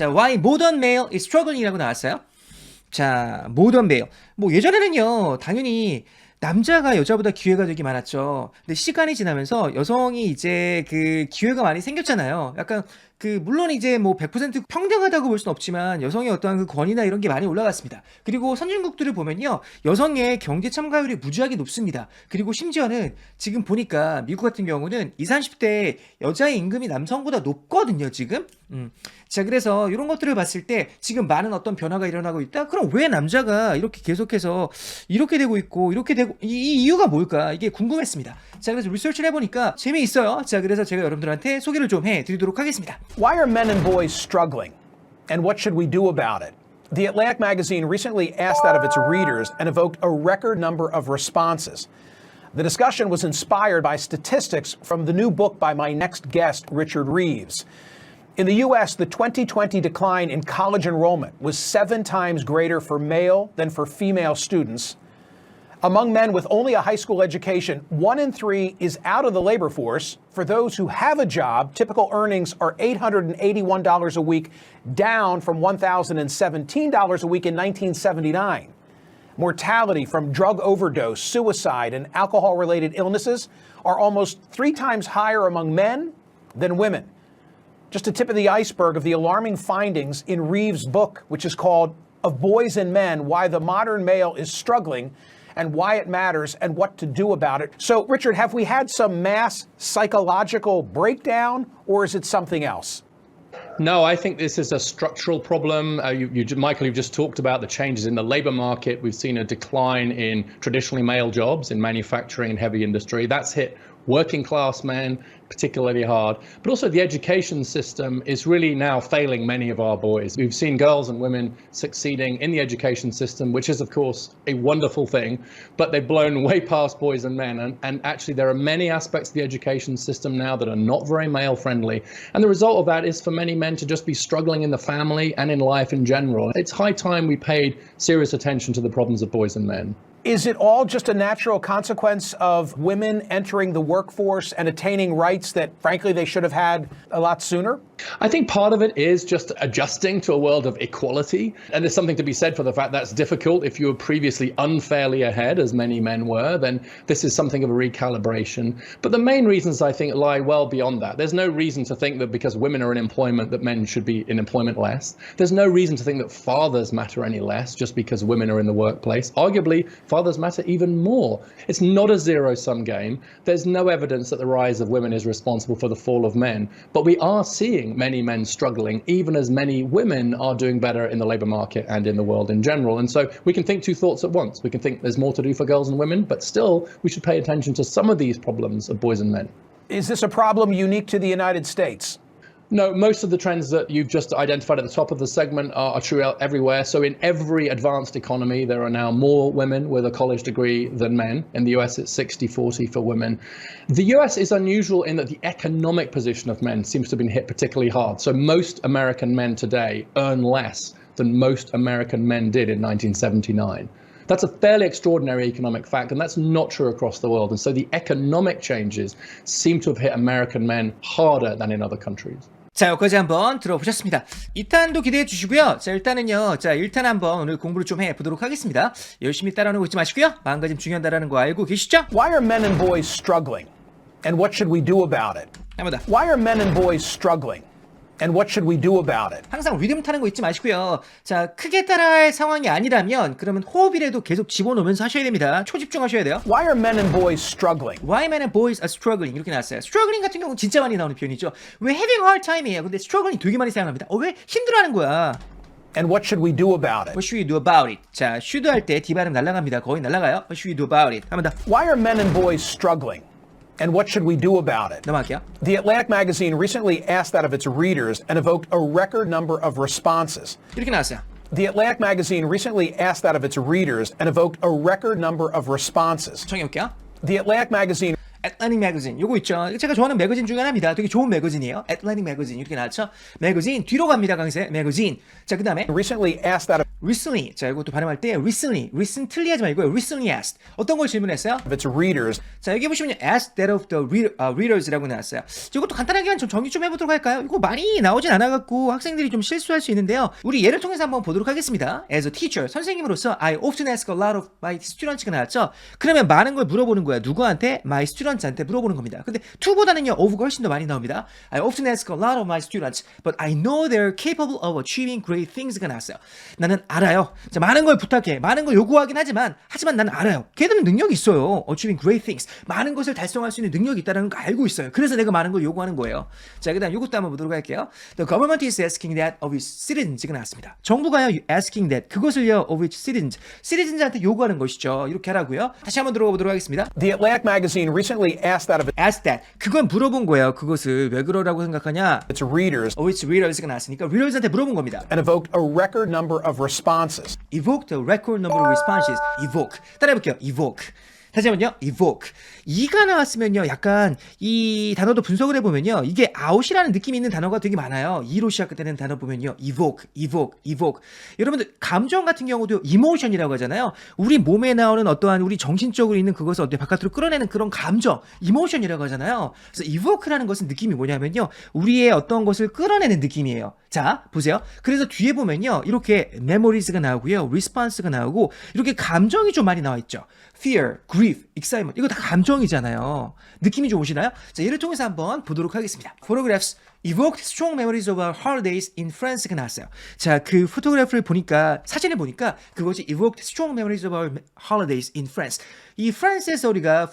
자, why modern male is struggling이라고 나왔어요. 자, 모던 베어. 뭐 예전에는요, 당연히 남자가 여자보다 기회가 되게 많았죠. 근데 시간이 지나면서 여성이 이제 그 기회가 많이 생겼잖아요. 약간 그 물론 이제 뭐 100% 평등하다고 볼 수는 없지만 여성의 어떠한 그 권위나 이런 게 많이 올라갔습니다. 그리고 선진국들을 보면요, 여성의 경제 참가율이 무지하게 높습니다. 그리고 심지어는 지금 보니까 미국 같은 경우는 20, 30대 여자의 임금이 남성보다 높거든요, 지금. 자, 그래서 이런 것들을 봤을 때 지금 많은 어떤 변화가 일어나고 있다? 그럼 왜 남자가 이렇게 계속해서 이렇게 되고 있고, 이렇게 되고, 이 이유가 뭘까? 이게 궁금했습니다. 자, 그래서 리서치를 해보니까 재미있어요. 자, 그래서 제가 여러분들한테 소개를 좀 해드리도록 하겠습니다. Why are men and boys struggling? And what should we do about it? The Atlantic magazine recently asked that of its readers and evoked a record number of responses. The discussion was inspired by statistics from the new book by my next guest, Richard Reeves. In the U.S., the 2020 decline in college enrollment was 7 times greater for male than for female students. Among men with only a high school education, 1 in 3 is out of the labor force. For those who have a job, typical earnings are $881 a week, down from $1,017 a week in 1979. Mortality from drug overdose, suicide, and alcohol-related illnesses are almost 3 times higher among men than women. Just a tip of the iceberg of the alarming findings in Reeves' book, which is called Of Boys and Men, Why the Modern Male is Struggling and Why It Matters and What to Do About It. So, Richard, have we had some mass psychological breakdown, or is it something else? No, I think this is a structural problem. Michael, you've just talked about the changes in the labor market. We've seen a decline in traditionally male jobs in manufacturing and heavy industry. That's hit working class men particularly hard, but also the education system is really now failing many of our boys. We've seen girls and women succeeding in the education system, which is of course a wonderful thing, but they've blown way past boys and men. And actually there are many aspects of the education system now that are not very male friendly. And the result of that is for many men to just be struggling in the family and in life in general. It's high time we paid serious attention to the problems of boys and men. Is it all just a natural consequence of women entering the workforce and attaining rights that, frankly, they should have had a lot sooner? I think part of it is just adjusting to a world of equality. And there's something to be said for the fact that's difficult. If you were previously unfairly ahead, as many men were, then this is something of a recalibration. But the main reasons, I think, lie well beyond that. There's no reason to think that because women are in employment that men should be in employment less. There's no reason to think that fathers matter any less just because women are in the workplace. Arguably, fathers matter even more. It's not a zero-sum game. There's no evidence that the rise of women is responsible for the fall of men. But we are seeing many men struggling, even as many women are doing better in the labor market and in the world in general. And so we can think two thoughts at once. We can think there's more to do for girls and women, but still we should pay attention to some of these problems of boys and men. Is this a problem unique to the United States? No, most of the trends that you've just identified at the top of the segment are true everywhere. So in every advanced economy, there are now more women with a college degree than men. In the US, it's 60-40 for women. The US is unusual in that the economic position of men seems to have been hit particularly hard. So most American men today earn less than most American men did in 1979. That's a fairly extraordinary economic fact, and that's not true across the world. And so the economic changes seem to have hit American men harder than in other countries. 자, 여기까지 한번 들어보셨습니다. 2탄도 기대해 주시고요. 자, 일단은요. 자, 1탄 한번 오늘 공부를 좀 해보도록 하겠습니다. 열심히 따라하는 거 잊지 마시고요. 마음가짐 중요하다는 거 알고 계시죠? Why are men and boys struggling? And what should we do about it? 한번 더. Why are men and boys struggling? And what should we do about it? 항상 리듬 타는 거 잊지 마시고요. 자, 크게 따라할 상황이 아니라면 그러면 호흡이라도 계속 집어넣으면서 하셔야 됩니다. 초집중하셔야 돼요. Why are men and boys struggling? Why men and boys are struggling 이렇게 나왔어요. struggling 같은 경우는 진짜 많이 나오는 표현이죠. 왜 having a hard time이에요. 근데 struggling 되게 많이 사용합니다. 왜 힘들어하는 거야. And what should we do about it? What should we do about it? 자, should 할 때 D 발음 날아갑니다. 거의 날아가요. What should we do about it? 한번 더. Why are men and boys struggling? And what should we do about it? 넘어갈게요. The Atlantic magazine recently asked that of its readers and evoked a record number of responses. 이렇게 나왔어요. The Atlantic magazine recently asked that of its readers and evoked a record number of responses. 정해볼게요. The Atlantic magazine Atlantic Magazine 요거 있죠. 제가 좋아하는 매거진 중에 하나입니다. 되게 좋은 매거진이에요. Atlantic Magazine 이렇게 나왔죠. 매거진 뒤로 갑니다. 강세 매거진. 자, 그 다음에 recently asked that recently. 자, 이것도 발음할 때 recently 하지 말고요. recently asked. 어떤 걸 질문했어요? of its readers 자, 여기 보시면 ask that of the readers라고 나왔어요. 이것도 간단하게 좀 정리 좀 해보도록 할까요? 이거 많이 나오진 않아갖고 학생들이 좀 실수할 수 있는데요. 우리 예를 통해서 한번 보도록 하겠습니다. As a teacher, 선생님으로서 I often ask a lot of my students가 나왔죠. 그러면 많은 걸 물어보는 거야. 누구한테? My students한테 물어보는 겁니다. 근데 to보다는요, of가 훨씬 더 많이 나옵니다. I often ask a lot of my students, but I know they're capable of achieving great things가 나왔어요. 나는 알아요. 자, 많은 걸 부탁해. 많은 걸 요구하긴 하지만 나는 알아요. 걔들은 능력이 있어요. Achieving great things. 많은 것을 달성할 수 있는 능력이 있다는 거 알고 있어요. 그래서 내가 많은 걸 요구하는 거예요. 자, 그 다음 이것도 한번 보도록 할게요. The government is asking that of its citizens가 나왔습니다. 정부가요, asking that. 그것을요, of its citizens한테 요구하는 것이죠. 이렇게 하라고요. 다시 한번 들어가 보도록 하겠습니다. The Atlantic magazine recently asked that of Ask that. 그건 물어본 거예요. 그것을 왜 그러라고 생각하냐? its readers of its readers가 나왔으니까 readers한테 물어본 겁니다. and evoked a record number of responses. Evoke the record number of responses. Evoke. 따라해볼게요. Evoke. 다시 한번요. Evoke. 이가 나왔으면요. 약간 이 단어도 분석을 해보면요. 이게 out이라는 느낌이 있는 단어가 되게 많아요. E로 시작되는 단어 보면요. Evoke, evoke, evoke. 여러분들 감정 같은 경우도 emotion이라고 하잖아요. 우리 몸에 나오는 어떠한 우리 정신적으로 있는 그것을 어떻게 바깥으로 끌어내는 그런 감정, emotion이라고 하잖아요. 그래서 evoke라는 것은 느낌이 뭐냐면요. 우리의 어떤 것을 끌어내는 느낌이에요. 자, 보세요. 그래서 뒤에 보면요. 이렇게 memories가 나오고요. response가 나오고 이렇게 감정이 좀 많이 나와 있죠. fear, grief, excitement. 이거 다 감정이잖아요. 느낌이 좀 오시나요? 자, 얘를 통해서 한번 보도록 하겠습니다. Photographs evoked strong memories of our holidays in France가 나왔어요. 자, 그 포토그래프를 보니까, 사진을 보니까 그것이 evoked strong memories of our holidays in France. 이 프랑스에서 우리가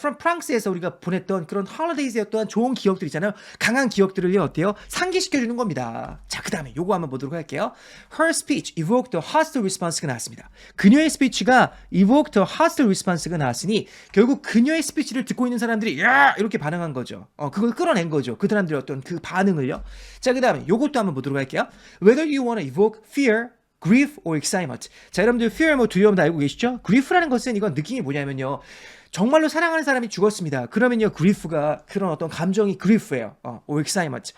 보냈던 그런 holidays의 어떠한 좋은 기억들 있잖아요. 강한 기억들을요, 어때요? 상기시켜주는 겁니다. 자, 그 다음에 요거 한번 보도록 할게요. Her speech evoked a hostile response가 나왔습니다. 그녀의 스피치가 evoked a hostile response가 나왔으니 결국 그녀의 스피치를 듣고 있는 사람들이 야! 이렇게 반응한 거죠. 그걸 끌어낸 거죠. 그 사람들의 어떤 그 반응을요. 자, 그 다음에 요것도 한번 보도록 할게요. Whether you want to evoke fear, grief or excitement. 자, 여러분들 fear 뭐 두려움 다 알고 계시죠? grief라는 것은 이건 느낌이 뭐냐면요. 정말로 사랑하는 사람이 죽었습니다. 그러면요, grief가 그런 어떤 감정이 grief예요. or excitement.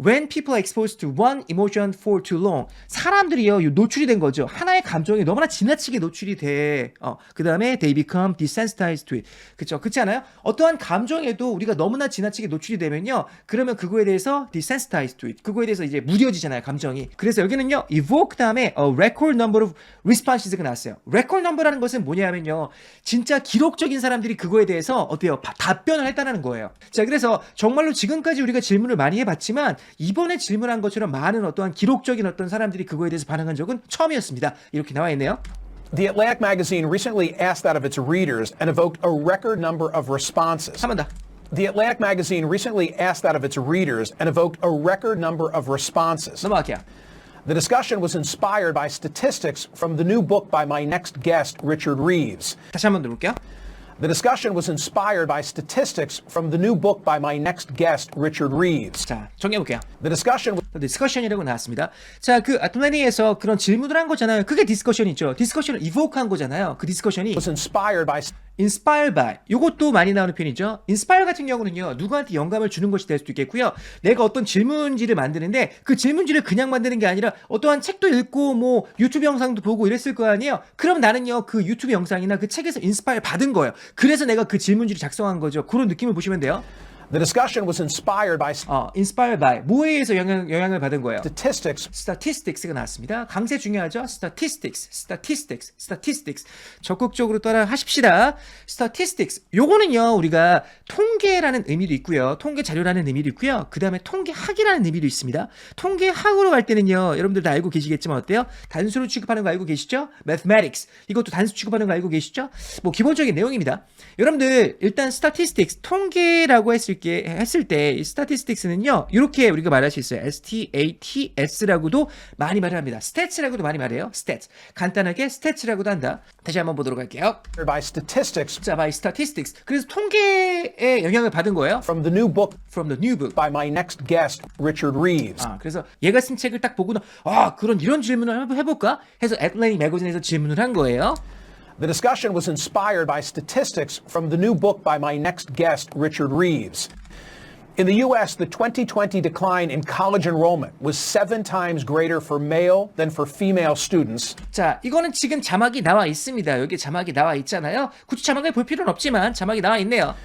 When people are exposed to one emotion for too long, 사람들이요 노출이 된 거죠. 하나의 감정이 너무나 지나치게 노출이 돼. 그 다음에 they become desensitized to it. 그렇죠? 그렇지 않아요? 어떠한 감정에도 우리가 너무나 지나치게 노출이 되면요, 그러면 그거에 대해서 desensitized to it. 그거에 대해서 이제 무뎌지잖아요, 감정이. 그래서 여기는요, evoke 다음에 a record number of responses가 나왔어요. record number라는 것은 뭐냐면요, 진짜 기록적인 사람들이 그거에 대해서 어때요? 답변을 했다는 거예요. 자, 그래서 정말로 지금까지 우리가 질문을 많이 해봤지만 이번에 질문한 것처럼 많은 어떠한 기록적인 어떤 사람들이 그거에 대해서 반응한 적은 처음이었습니다. 이렇게 나와 있네요. The Atlantic magazine recently asked that of its readers and evoked a record number of responses. 한 번 더. The Atlantic magazine recently asked that of its readers and evoked a record number of responses. 넘어갈게요. The discussion was inspired by statistics from the new book by my next guest, Richard Reeves. 다시 한번 들어볼게요. The discussion was inspired by statistics from the new book by my next guest, Richard Reeves. 자, 정리해볼게요. The discussion 디스커션이라고 나왔습니다. 자, 그 아틀란티에서 그런 질문을 한 거잖아요. 그게 디스커션이죠. 디스커션을 evoke한 거잖아요. 그 디스커션이 was inspired by inspired by. 요것도 많이 나오는 편이죠. inspire 같은 경우는요, 누구한테 영감을 주는 것이 될 수도 있겠고요. 내가 어떤 질문지를 만드는데 그 질문지를 그냥 만드는 게 아니라 어떠한 책도 읽고 뭐 유튜브 영상도 보고 이랬을 거 아니에요. 그럼 나는요, 그 유튜브 영상이나 그 책에서 inspire 받은 거예요. 그래서 내가 그 질문지를 작성한 거죠. 그런 느낌을 보시면 돼요. the discussion was inspired by inspired by. 뭐에 의해서 영향을 받은 거예요? statistics statistics가 나왔습니다. 강세 중요하죠? statistics. 적극적으로 따라 하십시다. statistics. 요거는요, 우리가 통계라는 의미도 있고요. 통계 자료라는 의미도 있고요. 그 다음에 통계학이라는 의미도 있습니다. 통계학으로 갈 때는요, 여러분들 다 알고 계시겠지만 어때요? 단수로 취급하는 거 알고 계시죠? mathematics. 이것도 단수 취급하는 거 알고 계시죠? 뭐 기본적인 내용입니다. 여러분들 일단 statistics, 통계라고 했을 때 이 statistics는요, 이렇게 우리가 말할 수 있어요. stats라고도 많이 말을 합니다. stats라고도 많이 말해요. stats. 간단하게 stats라고도 한다. 다시 한번 보도록 할게요. by statistics 자, by statistics. 그래서 통계에 영향을 받은 거예요. from the new book From the new book. by my next guest, Richard Reeves. 그래서 얘가 쓴 책을 딱 보고는 이런 질문을 해볼까 해서 Atlantic Magazine에서 질문을 한 거예요. The discussion was inspired by statistics from the new book by my next guest, Richard Reeves. In the U.S., the 2020 decline in college enrollment was 7 times greater for male than for female students. 자, 이거는 지금 자막이 나와 있습니다. 여기 자막이 나와 있잖아요. 굳이 자막을 볼 필요는 없지만 자막이 나와 있네요.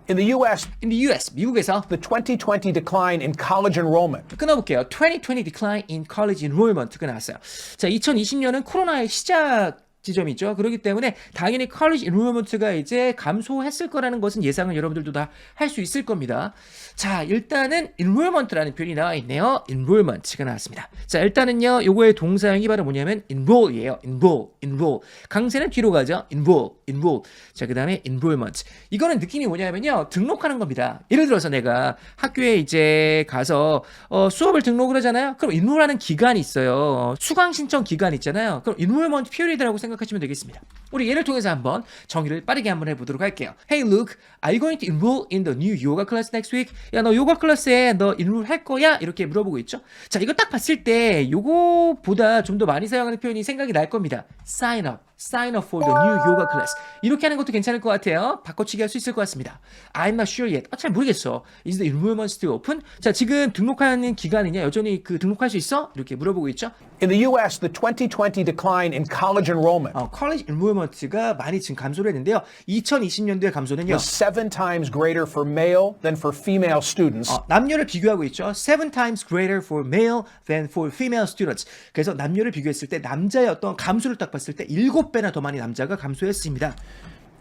In the U.S., In the US, 미국에서 the 2020 decline in college enrollment 끊어볼게요. 2020 decline in college enrollment가 나왔어요. 자, 2020년은 코로나의 시작 지점이죠. 그렇기 때문에 당연히 college enrollment가 이제 감소했을 거라는 것은 예상을 여러분들도 다 할 수 있을 겁니다. 자, 일단은 enrollment라는 표현이 나와 있네요. enrollment가 나왔습니다. 자, 일단은요, 요거의 동사형이 바로 뭐냐면 enroll이에요. enroll. 강세는 뒤로 가죠. enroll. 자, 그 다음에 enrollment. 이거는 느낌이 뭐냐면요, 등록하는 겁니다. 예를 들어서 내가 학교에 이제 가서 수업을 등록을 하잖아요. 그럼 enroll하는 기간이 있어요. 수강 신청 기간 있잖아요. 그럼 enrollment period라고 생각하시면 되겠습니다. 우리 예를 통해서 한번 정의를 빠르게 한번 해보도록 할게요. Hey Luke, are you going to enroll in the new yoga class next week? 야, 너 요가 클래스에 너 enroll 할 거야? 이렇게 물어보고 있죠. 자, 이거 딱 봤을 때 요거보다 좀 더 많이 사용하는 표현이 생각이 날 겁니다. Sign up for the new yoga class. 이렇게 하는 것도 괜찮을 것 같아요. 바꿔치기 할 수 있을 것 같습니다. I'm not sure yet. 잘 모르겠어. Is the enrollment still open? 자, 지금 등록하는 기간이냐? 여전히 그 등록할 수 있어? 이렇게 물어보고 있죠. In the U.S., the 2020 decline in college enrollment college enrollment가 많이 지금 감소를 했는데요. 2020년도에 감소는요. was 7 times greater for male than for female students. 남녀를 비교하고 있죠. 7 times greater for male than for female students. 그래서 남녀를 비교했을 때 남자의 어떤 감소를 딱 봤을 때 7배나 더 많이 남자가 감소했습니다.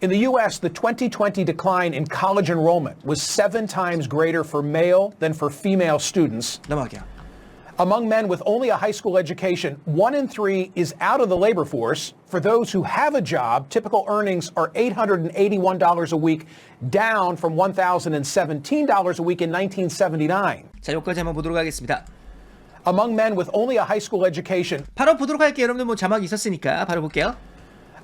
In the U.S., the 2020 decline in college enrollment was 7 times greater for male than for female students. 넘어가게요. Among men with only a high school education, 1 in 3 is out of the labor force. For those who have a job, typical earnings are $881 a week, down from $1,017 a week in 1979. 자, 여기까지 한번 보도록 하겠습니다. Among men with only a high school education, 바로 보도록 할게요. 여러분들 뭐 자막이 있었으니까 바로 볼게요.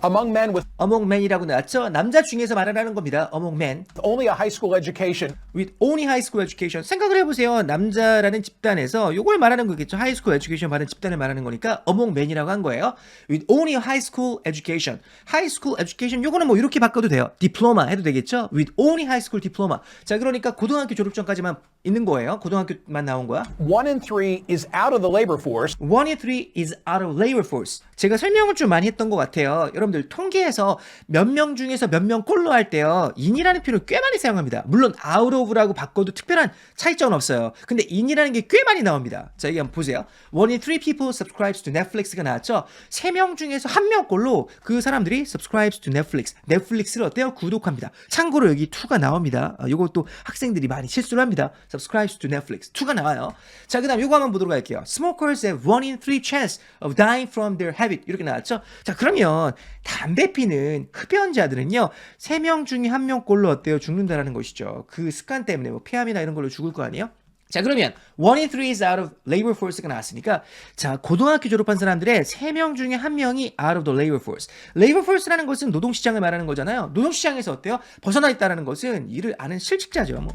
among men with among men이라고 나왔죠. 남자 중에서 말하는 겁니다. among men only a high school education, with only high school education. 생각을 해보세요. 남자라는 집단에서 요걸 말하는 거겠죠. high school education 말하는 집단을 말하는 거니까 among men이라고 한 거예요. with only a high school education. high school education 요거는 뭐 이렇게 바꿔도 돼요. diploma 해도 되겠죠. with only high school diploma. 자, 그러니까 고등학교 졸업증까지만 있는 거예요. 고등학교만 나온 거야. 1 in 3 is out of the labor force. 1 in 3 is out of labor force. 제가 설명을 좀 많이 했던 것 같아요. 여러분들 통계에서 몇 명 중에서 몇 명 꼴로 할 때요. in이라는 표현을 꽤 많이 사용합니다. 물론 out of라고 바꿔도 특별한 차이점은 없어요. 근데 in이라는 게 꽤 많이 나옵니다. 자, 여기 한번 보세요. 1 in 3 people subscribes to Netflix가 나왔죠. 3명 중에서 1명 꼴로 그 사람들이 subscribes to Netflix. 넷플릭스를 어때요? 구독합니다. 참고로 여기 2가 나옵니다. 이것도 학생들이 많이 실수를 합니다. subscribes to Netflix. 2가 나와요. 자, 그 다음 이거 한번 보도록 할게요. Smokers have 1 in 3 chance of dying from their habit. 이렇게 나왔죠. 자, 그러면 담배 피는 흡연자들은요, 3명 중에 1명 꼴로 어때요? 죽는다라는 것이죠. 그 습관 때문에 뭐 폐암이나 이런 걸로 죽을 거 아니에요? 자, 그러면 1 in 3 is out of labor force가 나왔으니까, 자, 고등학교 졸업한 사람들의 3명 중에 1명이 out of the labor force. labor force라는 것은 노동시장을 말하는 거잖아요. 노동시장에서 어때요? 벗어나 있다라는 것은 일을 아는 실직자죠, 뭐.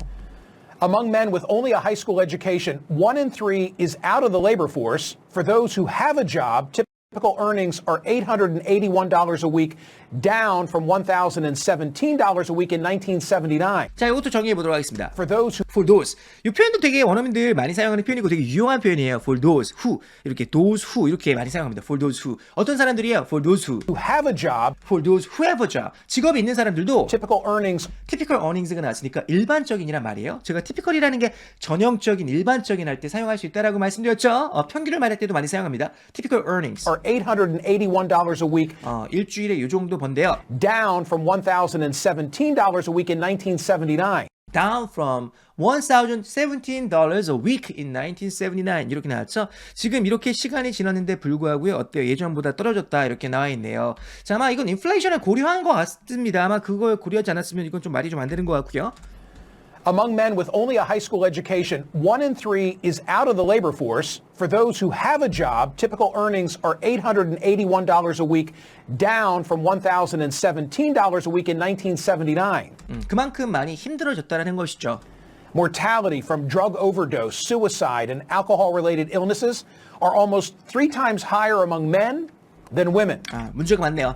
Among men with only a high school education, 1 in 3 is out of the labor force. For those who have a job, typical earnings are $881 a week, down from $1,017 a week in 1979. 자, 이것도 정리해 보도록 하겠습니다. For those who for those. 이 표현도 되게 원어민들 많이 사용하는 표현이고 되게 유용한 표현이에요. for those who. 이렇게 those who 이렇게 많이 사용합니다. for those who. 어떤 사람들이에요? for those who. have a job, for those who have a job. 직업이 있는 사람들도 typical earnings typical earnings가 나왔으니까 일반적인이란 말이에요. 제가 typical이라는 게 전형적인, 일반적인 할 때 사용할 수 있다라고 말씀드렸죠. 평균을 말할 때도 많이 사용합니다. typical earnings. are $881 a week, 일주일에 이 정도 번대요. down from $1,017 a week in 1979. down from $1,017 a week in 1979 이렇게 나왔죠. 지금 이렇게 시간이 지났는데 불구하고요. 어때요? 예전보다 떨어졌다 이렇게 나와 있네요. 자, 아마 이건 인플레이션을 고려한 것 같습니다. 아마 그걸 고려하지 않았으면 이건 좀 말이 좀 안 되는 것 같고요. Among men with only a high school education, 1 in 3 is out of the labor force. For those who have a job, typical earnings are $881 a week, down from $1,017 a week in 1979. 그만큼 많이 힘들어졌다는 것이죠. Mortality from drug overdose, suicide, and alcohol-related illnesses are almost 3 times higher among men than women. 문제가 많네요.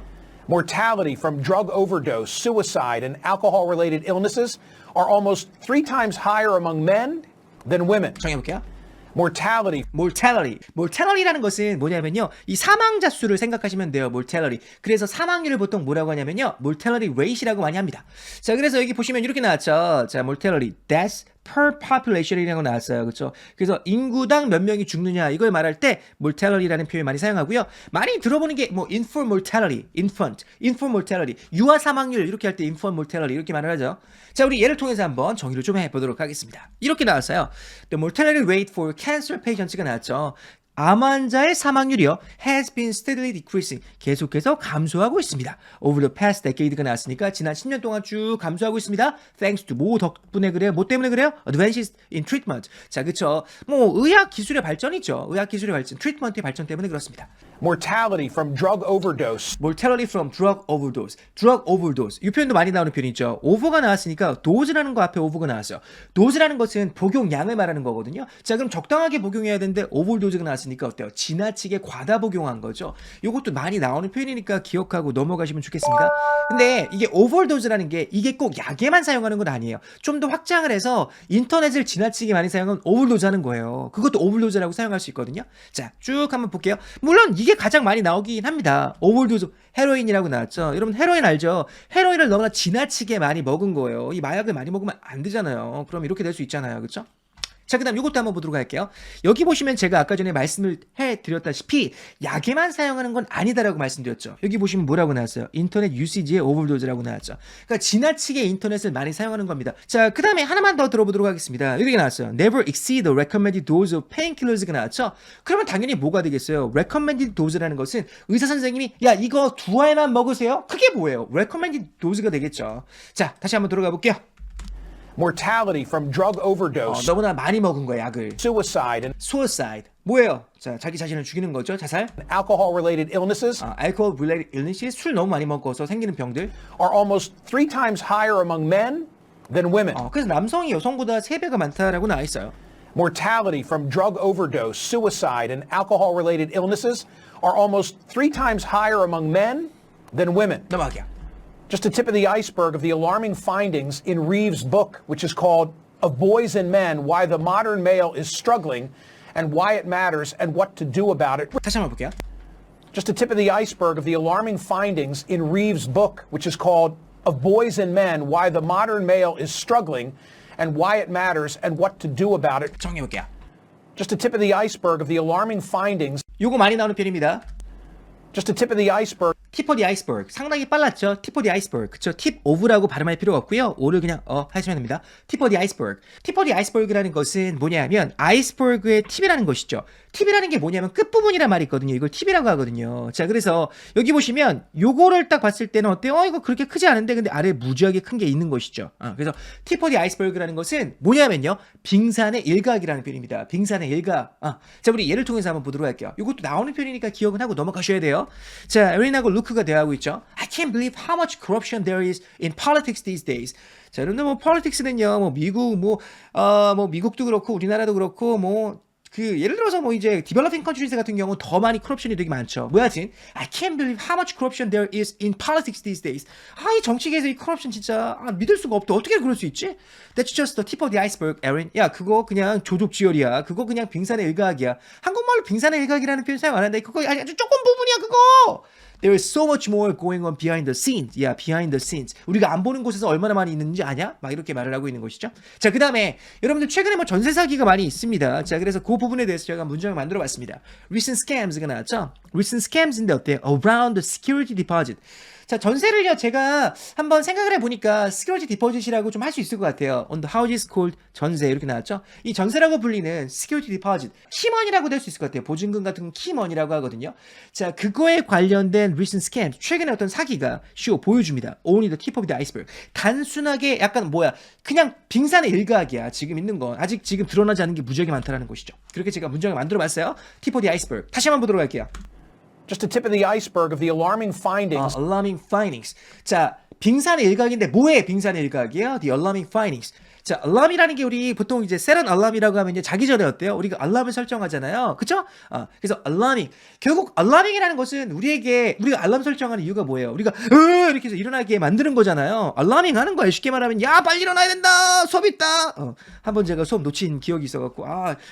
Mortality from drug overdose, suicide, and alcohol-related illnesses are almost 3 times higher among men than women. 정해볼게요. Mortality mortality라는 것은 뭐냐면요, 이 사망자 수를 생각하시면 돼요. mortality. 그래서 사망률을 보통 뭐라고 하냐면요, mortality rate이라고 많이 합니다. 자, 그래서 여기 보시면 이렇게 나왔죠. 자, mortality, deaths per population이라고 나왔어요. 그렇죠? 그래서 인구당 몇 명이 죽느냐 이걸 말할 때 mortality라는 표현 많이 사용하고요. 많이 들어보는 게 뭐 infant mortality, infant mortality, 유아 사망률 이렇게 할 때 infant mortality 이렇게 말을 하죠. 자, 우리 예를 통해서 한번 정의를 좀 해보도록 하겠습니다. 이렇게 나왔어요. The mortality rate for cancer patients가 나왔죠. 암 환자의 사망률이요, has been steadily decreasing, 계속해서 감소하고 있습니다. Over the past decade가 나왔으니까 지난 10년 동안 쭉 감소하고 있습니다. Thanks to 뭐 덕분에 그래요? 뭐 때문에 그래요? Advances in treatment. 자, 그쵸. 뭐 의학 기술의 발전이죠. 의학 기술의 발전, 트리트먼트의 발전 때문에 그렇습니다. mortality from drug overdose, mortality from drug overdose. drug overdose. 이 표현도 많이 나오는 표현이죠. over가 나왔으니까 dose라는 거 앞에 over가 나왔어요. dose라는 것은 복용량을 말하는 거거든요. 자, 그럼 적당하게 복용해야 되는데 overdose가 나왔으니까 어때요? 지나치게 과다 복용한 거죠. 이것도 많이 나오는 표현이니까 기억하고 넘어가시면 좋겠습니다. 근데 이게 overdose라는 게 이게 꼭 약에만 사용하는 건 아니에요. 좀 더 확장을 해서 인터넷을 지나치게 많이 사용하면 overdose 하는 거예요. 그것도 overdose라고 사용할 수 있거든요. 자, 쭉 한번 볼게요. 물론 이게 가장 많이 나오긴 합니다. 오버도즈, 헤로인이라고 나왔죠. 여러분 헤로인 알죠? 헤로인을 너무나 지나치게 많이 먹은 거예요. 이 마약을 많이 먹으면 안 되잖아요. 그럼 이렇게 될 수 있잖아요. 그렇죠? 자, 그 다음 이것도 한번 보도록 할게요. 여기 보시면 제가 아까 전에 말씀을 해드렸다시피 약에만 사용하는 건 아니다라고 말씀드렸죠. 여기 보시면 뭐라고 나왔어요? 인터넷 유시지의 오버도즈라고 나왔죠. 그러니까 지나치게 인터넷을 많이 사용하는 겁니다. 자, 그 다음에 하나만 더 들어보도록 하겠습니다. 여기 나왔어요. Never exceed the recommended dose of painkillers가 나왔죠. 그러면 당연히 뭐가 되겠어요? recommended dose라는 것은 의사 선생님이 야 이거 2알만 먹으세요? 그게 뭐예요? recommended dose가 되겠죠. 자, 다시 한번 들어가 볼게요. mortality from drug overdose, 너무나 많이 먹은 거야 약을. suicide, and suicide 뭐예요? 자, 자기 자신을 죽이는 거죠. 자살. alcohol-related illnesses alcohol related illnesses, 술 너무 많이 먹어서 생기는 병들. are almost 3 times higher among men than women. 그래서 남성이 여성보다 3배가 많다라고 나와 있어요. Mortality from drug overdose, suicide, and alcohol-related illnesses are almost 3 times higher among men than women. 넘어가게요. Just a tip of the iceberg of the alarming findings in Reeves' book, which is called Of Boys and Men, Why the Modern Male is Struggling and Why It Matters and What to Do About It. 다시 한번 볼게요. Just a tip of the iceberg of the alarming findings in Reeves' book, which is called Of Boys and Men, Why the Modern Male is Struggling and Why It Matters and What to Do About It. 정리해볼게요. Just a tip of the iceberg of the alarming findings. 요거 많이 나오는 편입니다. Just a tip of the iceberg. tip of the iceberg. 상당히 빨랐죠? tip of the iceberg. 그쵸? tip of라고 발음할 필요가 없고요. o를 그냥 하시면 됩니다. tip of the iceberg. tip of the iceberg라는 것은 뭐냐면 아이스버그의 팁이라는 것이죠. 팁이라는 게 뭐냐면 끝부분이란 말이 있거든요. 이걸 팁이라고 하거든요. 자, 그래서 여기 보시면 요거를 딱 봤을 때는 어때요? 이거 그렇게 크지 않은데 근데 아래에 무지하게 큰 게 있는 것이죠. 그래서 tip of the iceberg라는 것은 뭐냐면요. 빙산의 일각이라는 표현입니다. 빙산의 일각. 자, 우리 예를 통해서 한번 보도록 할게요. 이것도 나오는 표현이니까 기억은 하고 넘어가셔야 돼요. 자, 에린하고 루크가 대화하고 있죠. I can't believe how much corruption there is in politics these days. 자, 여러분들 뭐 politics는요, 뭐 미국, 뭐 미국도 그렇고 우리나라도 그렇고 예를 들어서 이제 developing countries 같은 경우는 더 많이 corruption이 되게 많죠. 뭐야지? I can't believe how much corruption there is in politics these days. 이 정치계에서 이 corruption 진짜 믿을 수가 없다. 어떻게 그럴 수 있지? That's just the tip of the iceberg, Erin. 야, 그거 그냥 조족지혈이야. 그거 그냥 빙산의 일각이야. 한국말로 빙산의 일각이라는 표현 사용 안 하는데 그거 아주 조금 부분이야, 그거. There is so much more going on behind the scenes. Yeah, behind the scenes. 우리가 안 보는 곳에서 얼마나 많이 있는지 아냐? 막 이렇게 말을 하고 있는 것이죠. 자, 그 다음에 여러분들 최근에 전세 사기가 많이 있습니다. 자, 그래서 그 부분에 대해서 제가 문장을 만들어 봤습니다. Recent scams가 나왔죠? Recent scams인데 어때요? Around the security deposit. 자, 전세를요, 제가 한번 생각을 해보니까 security deposit이라고 좀 할 수 있을 것 같아요. On the houses called 전세 이렇게 나왔죠? 이 전세라고 불리는 security deposit, 키머니라고 될 수 있을 것 같아요. 보증금 같은 건 키머니라고 하거든요. 자, 그거에 관련된 recent scams, 최근에 어떤 사기가 보여줍니다. Only the tip of the iceberg. 단순하게 약간 그냥 빙산의 일각이야. 지금 있는 건 아직 지금 드러나지 않은 게 무지하게 많다라는 것이죠. 그렇게 제가 문장을 만들어 봤어요. tip of the iceberg. 다시 한번 보도록 할게요. Just a tip of the iceberg of the alarming findings. alarming findings. 자, 빙산의 일각인데 뭐의 빙산의 일각이에요? The alarming findings. 자, 알람이라는 게 우리 보통 이제 set an alarm이라고 하면 이제 자기 전에 어때요? 우리가 알람을 설정하잖아요. 그쵸? 그래서 alarming. 결국 alarming이라는 것은 우리가 알람 설정하는 이유가 뭐예요? 우리가 이렇게 해서 일어나게 만드는 거잖아요. alarming 하는 거예요. 쉽게 말하면 야, 빨리 일어나야 된다. 수업 있다. 한번 제가 수업 놓친 기억이 있어갖고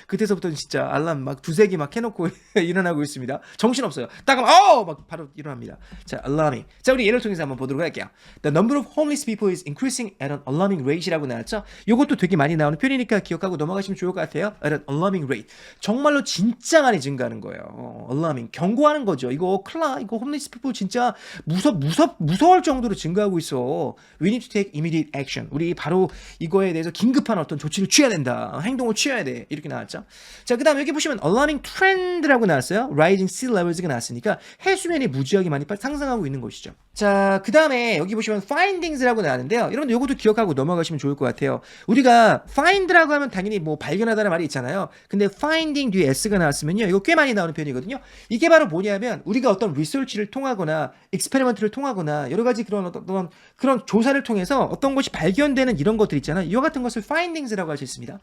그때서부터는 진짜 알람 막 두세 개 막 해놓고 일어나고 있습니다. 정신없어요. 딱 하면 막 바로 일어납니다. 자, alarming. 자, 우리 예를 통해서 한번 보도록 할게요. The number of homeless people is increasing at an alarming rate이라고 나왔죠. 요것도 되게 많이 나오는 표현이니까 기억하고 넘어가시면 좋을 것 같아요. At an alarming rate. 정말로 진짜 많이 증가하는 거예요. alarming. 경고하는 거죠. 이거 큰일 나. 이거 homeless people 진짜 무서울 정도로 증가하고 있어. We need to take immediate action. 우리 바로 이거에 대해서 긴급한 어떤 조치를 취해야 된다. 행동을 취해야 돼. 이렇게 나왔죠. 자, 그 다음에 여기 보시면 alarming trend라고 나왔어요. rising sea levels가 나왔으니까 해수면이 무지하게 많이 상승하고 있는 것이죠. 자, 그 다음에 여기 보시면 findings라고 나왔는데요. 여러분들 이것도 기억하고 넘어가시면 좋을 것 같아요. 우리가 find라고 하면 당연히 뭐 발견하다는 말이 있잖아요. 근데 finding 뒤에 s가 나왔으면요. 이거 꽤 많이 나오는 표현이거든요. 이게 바로 뭐냐면 우리가 어떤 리서치를 통하거나 익스페리먼트를 통하거나 여러 가지 그런 조사를 통해서 어떤 것이 발견되는 이런 것들 있잖아요. 이와 같은 것을 findings라고 할 수 있습니다.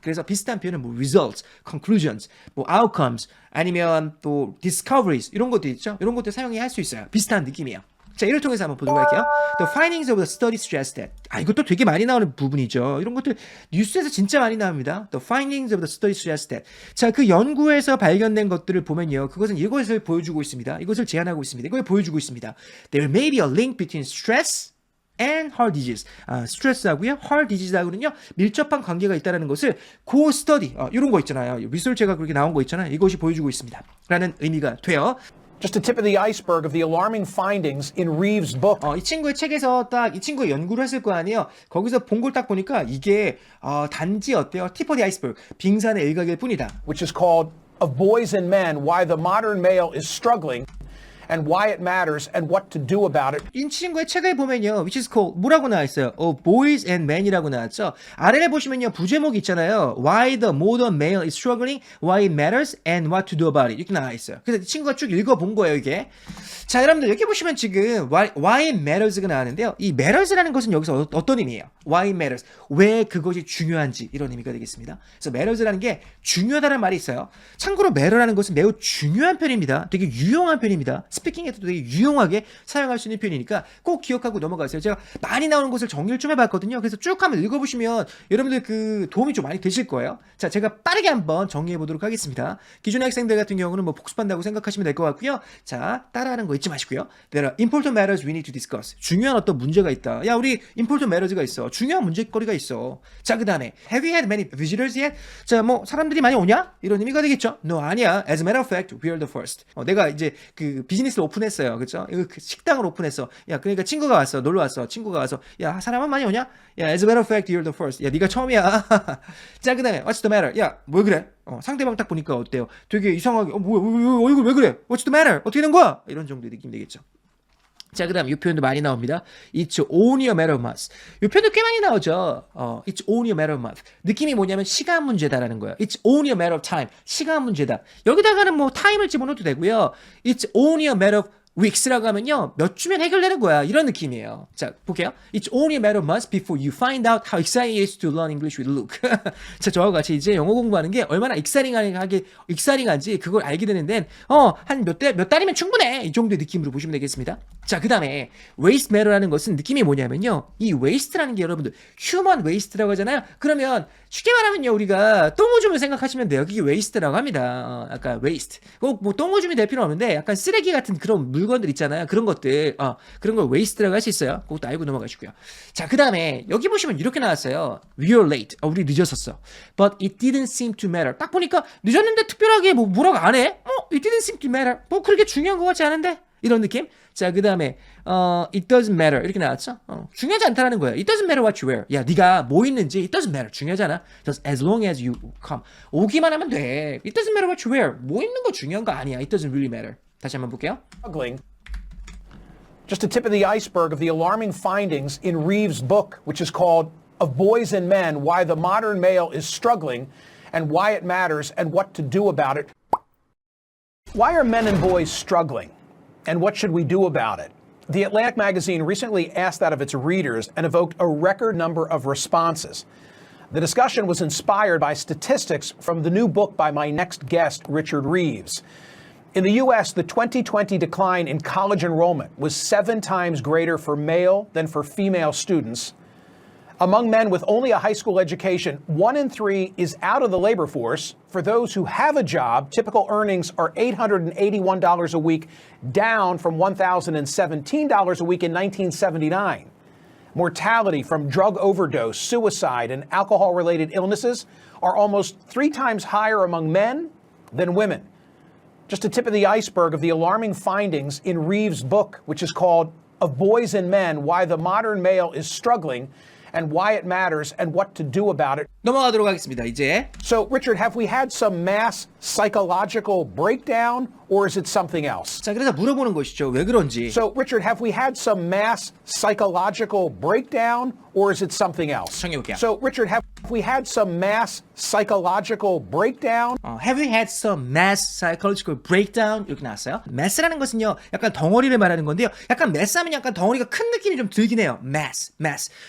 그래서 비슷한 표현은 뭐 results, conclusions, 뭐 outcomes 아니면 또 discoveries 이런 것들 있죠. 이런 것들 사용해 할 수 있어요. 비슷한 느낌이에요. 자, 이를 통해서 한번 보도록 할게요. The findings of the study suggest that. 이것도 되게 많이 나오는 부분이죠. 이런 것들 뉴스에서 진짜 많이 나옵니다. The findings of the study suggest that. 자, 그 연구에서 발견된 것들을 보면요. 그것은 이것을 보여주고 있습니다. 이것을 제안하고 있습니다. 이걸 보여주고 있습니다. There may be a link between stress and heart disease. 스트레스하고요, heart disease하고는요 밀접한 관계가 있다는 것을 그 스터디, 이런 거 있잖아요. 리서치가 그렇게 나온 거 있잖아요. 이것이 보여주고 있습니다. 라는 의미가 돼요. Just a tip of the iceberg of the alarming findings in Reeves' book. 이 친구의 책에서 딱 이 친구가 연구를 했을 거 아니에요. 거기서 본 걸 딱 보니까 이게 단지 어때요? tip of the iceberg, 빙산의 일각일 뿐이다. Which is called Of Boys and Men, Why the Modern Male is Struggling and Why It Matters and What to Do About It. 이 친구의 책을 보면요, which is called 뭐라고 나와 있어요? Boys and Men이라고 나왔죠. 아래에 보시면요, 부제목이 있잖아요. Why the modern male is struggling, why it matters, and what to do about it. 이렇게 나와 있어요. 그래서 이 친구가 쭉 읽어본 거예요, 이게. 자, 여러분들 여기 보시면 지금 why it matters가 나왔는데요. 이 matters라는 것은 여기서 어떤 의미예요? Why it matters. 왜 그것이 중요한지 이런 의미가 되겠습니다. 그래서 matters라는 게 중요하다는 말이 있어요. 참고로 matter라는 것은 매우 중요한 편입니다. 되게 유용한 편입니다. 스피킹에도 되게 유용하게 사용할 수 있는 표현이니까 꼭 기억하고 넘어가세요. 제가 많이 나오는 것을 정리를 좀 해봤거든요. 그래서 쭉 한번 읽어보시면 여러분들 그 도움이 좀 많이 되실 거예요. 자, 제가 빠르게 한번 정리해 보도록 하겠습니다. 기존의 학생들 같은 경우는 뭐 복습한다고 생각하시면 될 것 같고요. 자, 따라하는 거 잊지 마시고요. There are important matters we need to discuss. 중요한 어떤 문제가 있다. 야, 우리 important matters가 있어. 중요한 문제거리가 있어. 자, 그 다음에 Have you had many visitors yet? 자, 뭐 사람들이 많이 오냐? 이런 의미가 되겠죠. No, 아니야. As a matter of fact, we are the first. 내가 이제 그 비즈니스를 오픈했어요. 그렇죠? 이거 식당을 오픈했어. 야, 그러니까 친구가 왔어. 놀러 왔어. 친구가 와서 야, 사람은 많이 오냐? 야, as a matter of fact, you're the first. 야, 네가 처음이야. 자, 그 다음에 What's the matter? 야, 왜 그래? 상대방 딱 보니까 어때요? 되게 이상하게 뭐야, 얼굴 왜 그래? What's the matter? 어떻게 된 거야? 이런 정도의 느낌 되겠죠. 자, 그 다음 이 표현도 많이 나옵니다. It's only a matter of months. 이 표현도 꽤 많이 나오죠. It's only a matter of months. 느낌이 뭐냐면 시간 문제다라는 거예요. It's only a matter of time. 시간 문제다. 여기다가는 뭐 타임을 집어넣어도 되고요. It's only a matter of weeks라고 하면요, 몇 주면 해결되는 거야. 이런 느낌이에요. 자, 볼게요. It's only a matter of months before you find out how exciting it is to learn English with Luke. 자, 저와 같이 이제 영어 공부하는 게 얼마나 익사링한지 그걸 알게 되는 데는 한 몇 달이면 충분해. 이 정도의 느낌으로 보시면 되겠습니다. 자, 그 다음에 waste matter라는 것은 느낌이 뭐냐면요, 이 waste라는 게 여러분들 human waste라고 하잖아요. 그러면 쉽게 말하면요, 우리가 똥오줌을 생각하시면 돼요. 그게 waste라고 합니다. 약간 waste. 꼭 뭐 똥오줌이 될 필요는 없는데 약간 쓰레기 같은 그런 물건들 있잖아요. 그런 것들, 그런 걸 waste라고 할 수 있어요. 그것도 알고 넘어가시고요. 자, 그 다음에 여기 보시면 이렇게 나왔어요. We are late. 우리 늦었었어. But it didn't seem to matter. 딱 보니까 늦었는데 특별하게 뭐라고 안 해? It didn't seem to matter. 뭐 그렇게 중요한 것 같지 않은데? 이런 느낌? 자, 그 다음에 it doesn't matter 이렇게 나왔죠? 중요하지 않다라는 거예요. It doesn't matter what you wear. 야, 네가 뭐 있는지 it doesn't matter. 중요하지 않아. Just as long as you come. 오기만 하면 돼. It doesn't matter what you wear. 뭐 있는 거 중요한 거 아니야. It doesn't really matter. 다시 한번 볼게요. Struggling. Just a tip of the iceberg of the alarming findings in Reeves' book, which is called Of Boys and Men, Why the Modern Male is Struggling and Why It Matters and What to Do About It. Why are men and boys struggling? And what should we do about it? The Atlantic magazine recently asked that of its readers and evoked a record number of responses. The discussion was inspired by statistics from the new book by my next guest, Richard Reeves. In the U.S., the 2020 decline in college enrollment was 7 times greater for male than for female students. Among men with only a high school education, 1 in 3 is out of the labor force. For those who have a job, typical earnings are $881 a week, down from $1,017 a week in 1979. Mortality from drug overdose, suicide, and alcohol-related illnesses are almost 3 times higher among men than women. Just a tip of the iceberg of the alarming findings in Reeves' book, which is called Of Boys and Men, Why the Modern Male is Struggling and Why It Matters and What to Do About It. 넘어가도록 하겠습니다. 이제 So, Richard, have we had some mass psychological breakdown, or is it something else? 자, 그래서 물어보는 것이죠. 왜 그런지. So, Richard, have we had some mass psychological breakdown, or is it something else? 청해볼게요. So, Richard, have we had some mass psychological breakdown? Have you had some mass psychological breakdown? 이렇게 나왔어요. mass라는 것은요, 약간 덩어리를 말하는 건데요. 약간 mass하면 약간 덩어리가 큰 느낌이 좀 들긴 해요. mass.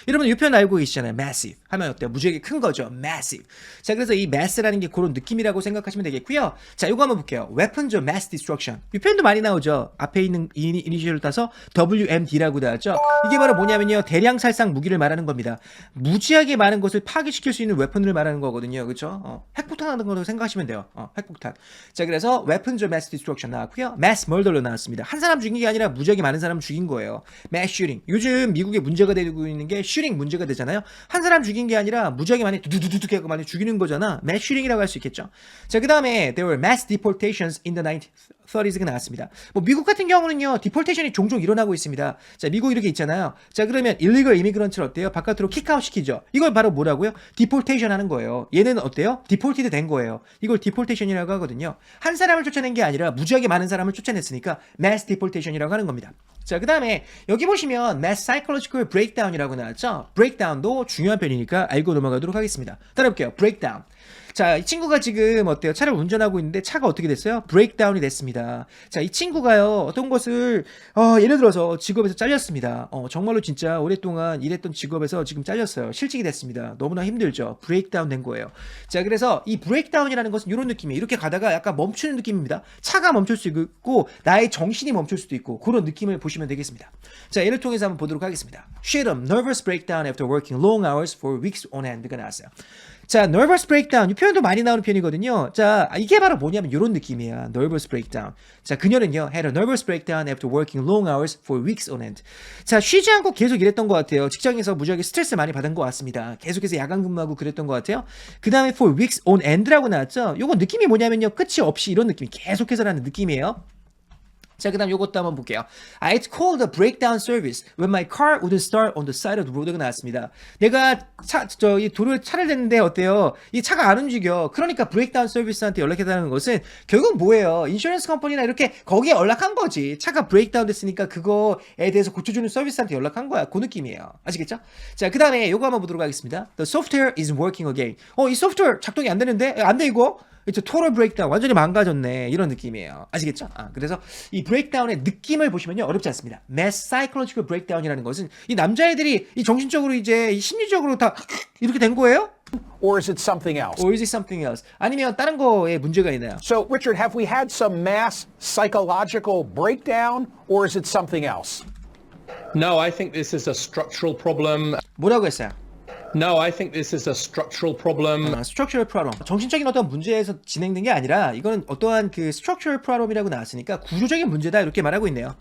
여러분 이 표현 알고 계시잖아요. massive 하면 어때요? 무지하게 큰 거죠. massive. 자, 그래서 이 mass라는 게 그런 느낌이라고 생각하시면 되겠고요. 자, 이거 한번 볼게요. weapons of mass destruction. 이 표현도 많이 나오죠. 앞에 있는 이니셜을 따서 WMD라고 나왔죠. 이게 바로 뭐냐면요, 대량 살상 무기를 말하는 겁니다. 무지하게 많은 것을 파괴시킬 수 있는 웨폰을 말하는 거거든요. 그렇죠? 핵폭탄 하는 거로 생각하시면 돼요. 핵폭탄. 자, 그래서 weapons of mass destruction 나왔고요. mass murder로 나왔습니다. 한 사람 죽인 게 아니라 무지하게 많은 사람을 죽인 거예요. mass shooting. 요즘 미국에 문제가 되고 있는 게 shooting 문제가 되잖아요. 한 사람 죽인 게 아니라 무지하게 많이 두두두둑 하고 많이 죽이는 거잖아. mass shooting이라고 할 수 있겠죠. 자, 그 다음에 there were mass deportations in the 1930s가 나왔습니다. 뭐 미국 같은 경우는요, 디폴테이션이 종종 일어나고 있습니다. 자, 미국 이렇게 있잖아요. 자, 그러면 illegal immigrant를 어때요? 바깥으로 킥아웃 시키죠. 이걸 바로 뭐라고요? 디폴테이션 하는 거예요. 얘는 어때요? 디폴티드 된 거예요. 이걸 디폴테이션이라고 하거든요. 한 사람을 쫓아낸 게 아니라 무지하게 많은 사람을 쫓아냈으니까 mass deportation이라고 하는 겁니다. 자, 그 다음에 여기 보시면 mass psychological breakdown이라고 나왔죠. breakdown도 중요한 편이니까 알고 넘어가도록 하겠습니다. 따라 볼게요. breakdown. 자, 이 친구가 지금 어때요? 차를 운전하고 있는데 차가 어떻게 됐어요? 브레이크다운이 됐습니다. 자, 이 친구가요, 어떤 것을 예를 들어서 직업에서 잘렸습니다. 정말로 진짜 오랫동안 일했던 직업에서 지금 잘렸어요. 실직이 됐습니다. 너무나 힘들죠. 브레이크다운 된 거예요. 자, 그래서 이 브레이크다운이라는 것은 이런 느낌이에요. 이렇게 가다가 약간 멈추는 느낌입니다. 차가 멈출 수 있고 나의 정신이 멈출 수도 있고 그런 느낌을 보시면 되겠습니다. 자, 예를 통해서 한번 보도록 하겠습니다. Shut up, nervous breakdown after working long hours for weeks on end가 나왔어요. 자, nervous breakdown. 이 표현도 많이 나오는 편이거든요. 자, 이게 바로 뭐냐면 이런 느낌이에요. nervous breakdown. 자, 그녀는요, had a nervous breakdown after working long hours for weeks on end. 자, 쉬지 않고 계속 일했던 것 같아요. 직장에서 무지하게 스트레스 많이 받은 것 같습니다. 계속해서 야간 근무하고 그랬던 것 같아요. 그 다음에 for weeks on end라고 나왔죠. 요거 느낌이 뭐냐면요, 끝이 없이 이런 느낌이 계속해서라는 느낌이에요. 자, 그 다음 요것도 한번 볼게요. I'd called a breakdown service when my car wouldn't start on the side of the road가 나왔습니다. 내가 이 도로에 차를 댔는데 어때요? 이 차가 안 움직여. 그러니까 브레이크다운 서비스한테 연락했다는 것은 결국은 뭐예요? 인슈런스 컴퍼니나 이렇게 거기에 연락한 거지. 차가 브레이크다운 됐으니까 그거에 대해서 고쳐주는 서비스한테 연락한 거야. 그 느낌이에요. 아시겠죠? 자, 그 다음에 요거 한번 보도록 하겠습니다. The software isn't working again. 이 소프트웨어 작동이 안 되는데? 안 돼, 이거? 이제 토럴 브레이크다운 완전히 망가졌네 이런 느낌이에요. 아시겠죠? 그래서 이 브레이크다운의 느낌을 보시면요 어렵지 않습니다. mass psychological breakdown이라는 것은 이 남자애들이 이 정신적으로 이제 이 심리적으로 다 이렇게 된 거예요? Or is it something else? Or is it something else? 아니면 다른 거에 문제가 있나요? So, Richard, have we had some mass psychological breakdown, or is it something else? No, I think this is a structural problem. 뭐라고 했어요? No, I think this is a structural problem. structural problem. 정신적인 어떤 문제에서 진행된 게 아니라 이거는 어떠한 그 structural problem이라고 나왔으니까 구조적인 문제다 이렇게 말하고 있네요.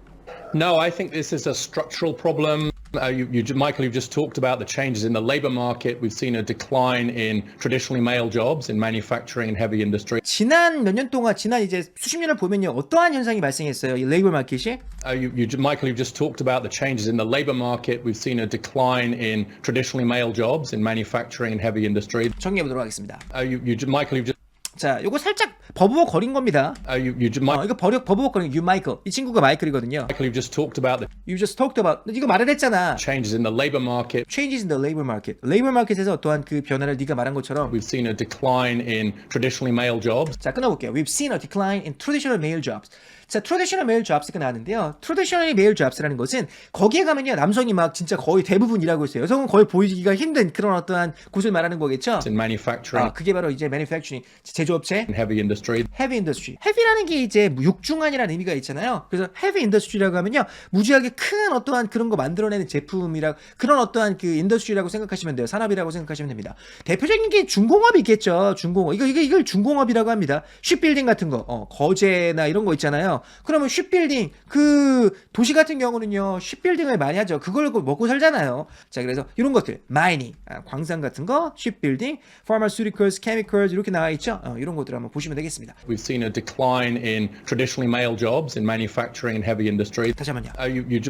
No, I think this is a structural problem. Michael, you've just talked about the changes in the labor market. We've seen a decline in traditionally male jobs in manufacturing and heavy industry. 지난 몇 년 동안, 지난 이제 수십 년을 보면요, 어떠한 현상이 발생했어요? 이 레이버 마켓이? Michael, you've just talked about the changes in the labor market. We've seen a decline in traditionally male jobs in manufacturing and heavy industry. 정리해 보도록 하겠습니다. Michael, you've just 자, 요거 살짝 버벅거린 겁니다. 이거 버벅거린 you Michael. 이 친구가 마이클이거든요. Michael, you've just talked about the You just talked about. 이거 말을 했잖아. changes in the labor market. Changes in the labor market. labor market에서 어떠한 그 변화를 네가 말한 것처럼. We've seen a decline in traditionally male jobs. 자, 끊어볼게요. We've seen a decline in traditional male jobs. 자, traditional male jobs가 나왔는데요. traditional male jobs라는 것은 거기에 가면요 남성이 막 진짜 거의 대부분 일하고 있어요. 여성은 거의 보이기가 힘든 그런 어떠한 곳을 말하는 거겠죠. in manufacturing, 그게 바로 이제 manufacturing, 제조업체, heavy industry. heavy industry. heavy라는 게 이제 육중한이라는 의미가 있잖아요. 그래서 heavy industry라고 하면요 무지하게 큰 어떠한 그런 거 만들어내는 제품이라 그런 어떠한 그 인더스트리라고 생각하시면 돼요. 산업이라고 생각하시면 됩니다. 대표적인 게 중공업이 있겠죠. 중공업. 이걸 중공업이라고 합니다. 쉽빌딩 같은 거, 거제나 이런 거 있잖아요. 그러면 쉽빌딩 그 도시 같은 경우는요 쉽빌딩을 많이 하죠. 그걸 먹고 살잖아요. 자, 그래서 이런 것들 마이닝, 광산 같은 거, 쉽빌딩, pharmaceuticals, chemicals 이렇게 나와 있죠. 이런 것들 한번 보시면 되겠습니다. We've seen a decline in traditionally male jobs in manufacturing and heavy industry. 다시 한번요.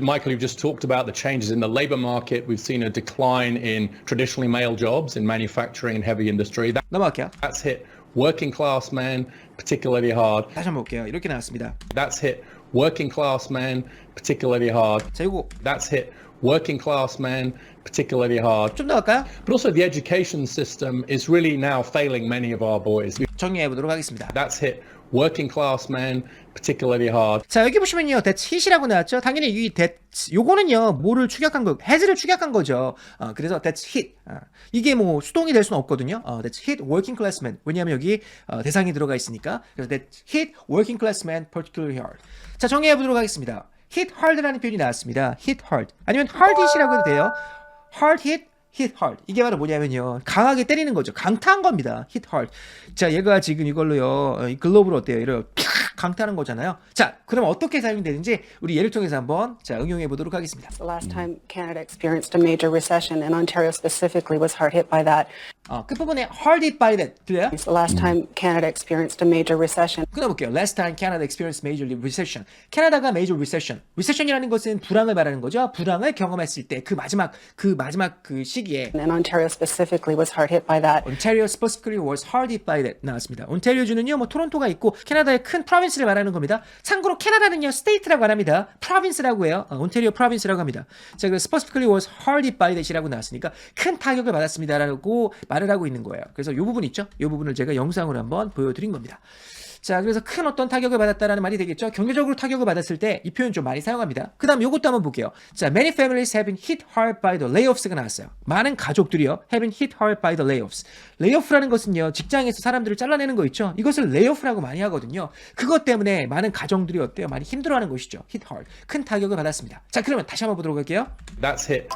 Michael, you've just talked about the changes in the labor market. We've seen a decline in traditionally male jobs in manufacturing and heavy industry. 넘어갈게요. That's hit working class men particularly hard. 다시 한번 볼게요. 이렇게 나왔습니다. That's hit working class men particularly hard. 자, 이거 That's hit working class men particularly hard. 좀 더 갈까요? But also the education system is really now failing many of our boys. 정리해 보도록 하겠습니다. That's hit working class men particularly hard. 자, 여기 보시면요 that's hit이라고 나왔죠. 당연히 이 that's 요거는요 뭐를 축약한 거, has를 축약한 거죠. 그래서 that's hit. 이게 뭐 수동이 될 수는 없거든요. that's hit working class men. 왜냐하면 여기 대상이 들어가 있으니까. 그래서 that's hit working class men particularly hard. 자, 정리해 보도록 하겠습니다. hit hard라는 표현이 나왔습니다. hit hard. 아니면 hard hit이라고 해도 돼요. hard hit, hit hard. 이게 바로 뭐냐면요 강하게 때리는 거죠. 강타한 겁니다. hit hard. 자, 얘가 지금 이걸로요 이 글로브로 어때요? 이렇게 강타하는 거잖아요. 자, 그럼 어떻게 사용되는지 우리 예를 통해서 한번 자 응용해 보도록 하겠습니다. The last time Canada experienced a major recession, and Ontario specifically was hard hit by that. 끝부분에 hard hit by that 들려요? The last time Canada experienced a major recession. 끊어볼게요. Last time Canada experienced major recession. 캐나다가 major recession. recession이라는 것은 불황을 말하는 거죠. 불황을 경험했을 때 그 마지막 그 시기에 And Ontario specifically was hard hit by that. Ontario specifically was hard hit by that 나왔습니다. 온타리오주는요, 뭐 토론토가 있고 캐나다의 큰 프로빈스를 말하는 겁니다. 참고로 캐나다는요, state라고 안 합니다. province라고 해요. 온타리오 province라고 합니다. 자, 그래서 specifically was hard hit by that이라고 나왔으니까 큰 타격을 받았습니다라고 말을 하고 있는 거예요. 그래서 이 부분 있죠? 이 부분을 제가 영상으로 한번 보여드린 겁니다. 자, 그래서 큰 어떤 타격을 받았다라는 말이 되겠죠. 경제적으로 타격을 받았을 때 이 표현 좀 많이 사용합니다. 그 다음 요것도 한번 볼게요. 자, many families have been hit hard by the layoffs가 나왔어요. 많은 가족들이요 have been hit hard by the layoffs. layoff라는 것은요, 직장에서 사람들을 잘라내는 거 있죠. 이것을 layoff라고 많이 하거든요. 그것 때문에 많은 가정들이 어때요? 많이 힘들어하는 것이죠. hit hard. 큰 타격을 받았습니다. 자, 그러면 다시 한번 보도록 할게요. That's hit